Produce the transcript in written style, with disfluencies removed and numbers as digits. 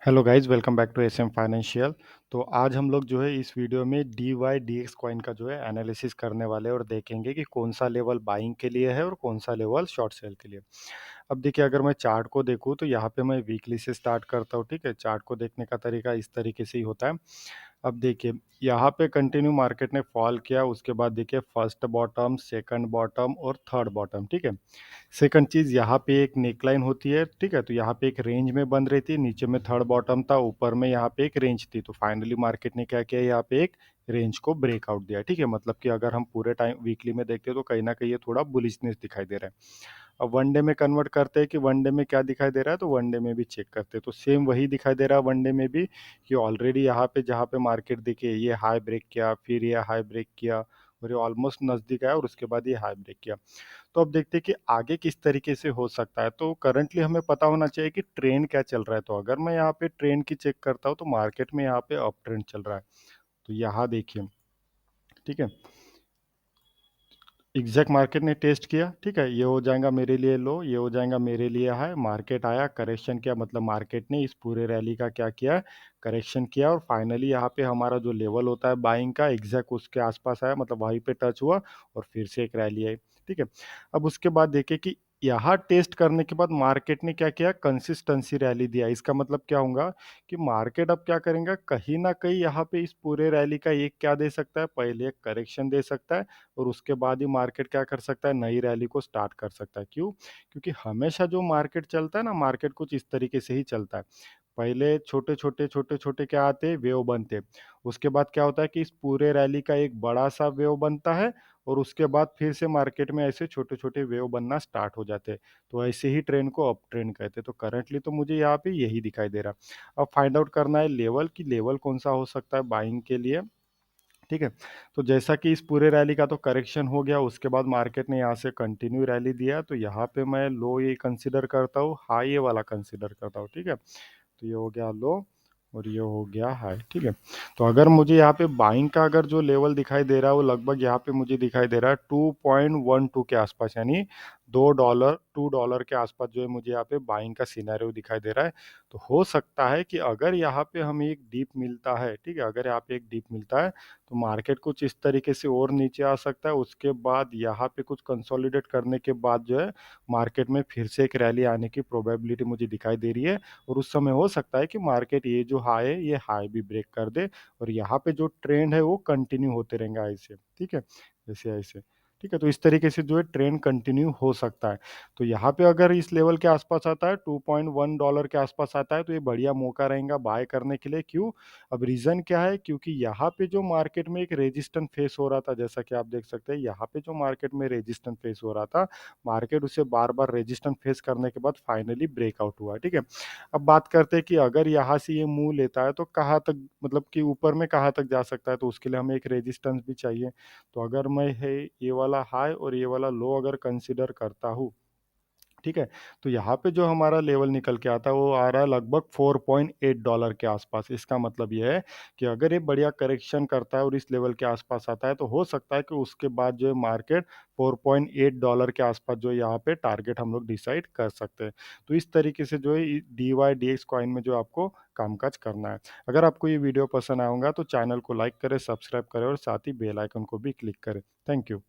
Hello guys, welcome back to SM financial. तो आज हम लोग जो है इस वीडियो में D Y D X coin का जो है एनालिसिस करने वाले हैं और देखेंगे कि कौन सा लेवल बाइंग के लिए है और कौन सा लेवल शॉर्ट सेल के लिए। अब देखिए, अगर मैं चार्ट को देखूँ तो यहाँ पे मैं वीकली से स्टार्ट करता हूँ। ठीक है, चार्ट को देखने का तरीका इस तरीके से ही होता है। अब देखिए, यहाँ पे कंटिन्यू मार्केट ने फॉल किया, उसके बाद देखिए फर्स्ट बॉटम, सेकंड बॉटम और थर्ड बॉटम। ठीक है, सेकंड चीज़, यहाँ पे एक नेकलाइन होती है। ठीक है, तो यहाँ पे एक रेंज में बन रही थी, नीचे में थर्ड बॉटम था, ऊपर में यहाँ पे एक रेंज थी। तो फाइनली मार्केट ने क्या किया, यहाँ पे एक रेंज को ब्रेकआउट दिया। ठीक है, मतलब कि अगर हम पूरे टाइम वीकली में देखते हैं तो कहीं ना कहीं ये थोड़ा बुलिशनेस दिखाई दे रहा है। अब वनडे में कन्वर्ट करते हैं कि वनडे में क्या दिखाई दे रहा है, तो वनडे में भी चेक करते हैं तो सेम वही दिखाई दे रहा है वनडे में भी, कि ऑलरेडी यहाँ पे जहाँ पे मार्केट देखिए ये हाई ब्रेक किया, फिर ये हाई ब्रेक किया और ये ऑलमोस्ट नज़दीक आया और उसके बाद ये हाई ब्रेक किया। तो अब देखते हैं कि आगे किस तरीके से हो सकता है। तो करंटली हमें पता होना चाहिए कि ट्रेंड क्या चल रहा है। तो अगर मैं यहाँ पे ट्रेंड की चेक करता हूँ तो मार्केट में यहाँ पे अप ट्रेंड चल रहा है। तो यहाँ देखिए, ठीक है, एग्जैक्ट मार्केट ने टेस्ट किया। ठीक है, ये हो जाएगा मेरे लिए लो, ये हो जाएगा मेरे लिए हाई। मार्केट आया, करेक्शन किया, मतलब मार्केट ने इस पूरे रैली का क्या किया, करेक्शन किया और फाइनली यहाँ पे हमारा जो लेवल होता है बाइंग का एग्जैक्ट उसके आसपास आया, मतलब वहीं पे टच हुआ और फिर से एक रैली आई। ठीक है, अब उसके बाद देखिए कि यहाँ टेस्ट करने के बाद मार्केट ने क्या किया, कंसिस्टेंसी रैली दिया। इसका मतलब क्या होगा कि मार्केट अब क्या करेंगे, कहीं ना कहीं यहाँ पे इस पूरे रैली का एक क्या दे सकता है, पहले एक करेक्शन दे सकता है और उसके बाद ही मार्केट क्या कर सकता है, नई रैली को स्टार्ट कर सकता है। क्यों? क्योंकि हमेशा जो मार्केट चलता है ना, मार्केट कुछ इस तरीके से ही चलता है। पहले छोटे छोटे छोटे छोटे क्या आते हैं, वेव बनते हैं। उसके बाद क्या होता है कि इस पूरे रैली का एक बड़ा सा वेव बनता है और उसके बाद फिर से मार्केट में ऐसे छोटे छोटे वेव बनना स्टार्ट हो जाते हैं। तो ऐसे ही ट्रेंड को अप ट्रेंड कहते हैं। तो करंटली तो मुझे यहाँ पे यही दिखाई दे रहा है। अब फाइंड आउट करना है लेवल, की लेवल कौन सा हो सकता है बाइंग के लिए। ठीक है, तो जैसा कि इस पूरे रैली का तो करेक्शन हो गया, उसके बाद मार्केट ने यहाँ से कंटिन्यू रैली दिया, तो यहाँ पे मैं लो ये कंसिडर करता हूँ, हाई ये वाला कंसिडर करता हूँ। ठीक है, तो ये हो गया लो और ये हो गया हाई। ठीक है, तो अगर मुझे यहाँ पे बाइंग का अगर जो लेवल दिखाई दे रहा है वो लगभग यहाँ पे मुझे दिखाई दे रहा है 2.12 के आसपास, यानी $2 के आसपास जो है मुझे यहाँ पे बाइंग का सिनेरियो दिखाई दे रहा है। तो हो सकता है कि अगर यहाँ पे हमें एक डीप मिलता है, ठीक है, अगर यहाँ पे एक डीप मिलता है तो मार्केट कुछ इस तरीके से और नीचे आ सकता है। उसके बाद यहाँ पे कुछ कंसोलिडेट करने के बाद जो है मार्केट में फिर से एक रैली आने की प्रोबेबिलिटी मुझे दिखाई दे रही है और उस समय हो सकता है कि मार्केट ये जो हाई है ये हाई भी ब्रेक कर दे और यहाँ पे जो ट्रेंड है वो कंटिन्यू होते रहेंगे ऐसे। ठीक है, जैसे ऐसे। ठीक है, तो इस तरीके से जो है ट्रेंड कंटिन्यू हो सकता है। तो यहाँ पे अगर इस लेवल के आसपास आता है, $2.1 के आसपास आता है, तो ये बढ़िया मौका रहेगा बाय करने के लिए। क्यों? अब रीज़न क्या है, क्योंकि यहाँ पे जो मार्केट में एक रेजिस्टेंस फेस हो रहा था, जैसा कि आप देख सकते हैं यहाँ पे जो मार्केट में रेजिस्टेंस फेस हो रहा था, मार्केट उसे बार बार रेजिस्टेंस फेस करने के बाद फाइनली ब्रेकआउट हुआ। ठीक है, अब बात करते हैं कि अगर यहाँ से ये मूव लेता है तो कहाँ तक, मतलब कि ऊपर में कहाँ तक जा सकता है, तो उसके लिए हमें एक रेजिस्टेंस भी चाहिए। तो अगर मैं है ये वाला हाई और ये वाला लो अगर कंसिडर करता हूँ, ठीक है, तो यहाँ पे जो हमारा लेवल निकल के आता है वो आ रहा है लगभग $4.8 के आसपास। इसका मतलब ये है कि अगर ये बढ़िया करेक्शन करता है और इस लेवल के आसपास आता है तो हो सकता है कि उसके बाद जो है मार्केट $4.8 के आसपास जो है यहाँ पे टारगेट हम लोग डिसाइड कर सकते हैं। तो इस तरीके से जो है D Y D X coin में जो आपको कामकाज करना है। अगर आपको ये वीडियो पसंद आऊँगा तो चैनल को लाइक करें, सब्सक्राइब करें और साथ ही बेल आइकन को भी क्लिक करें। Thank you.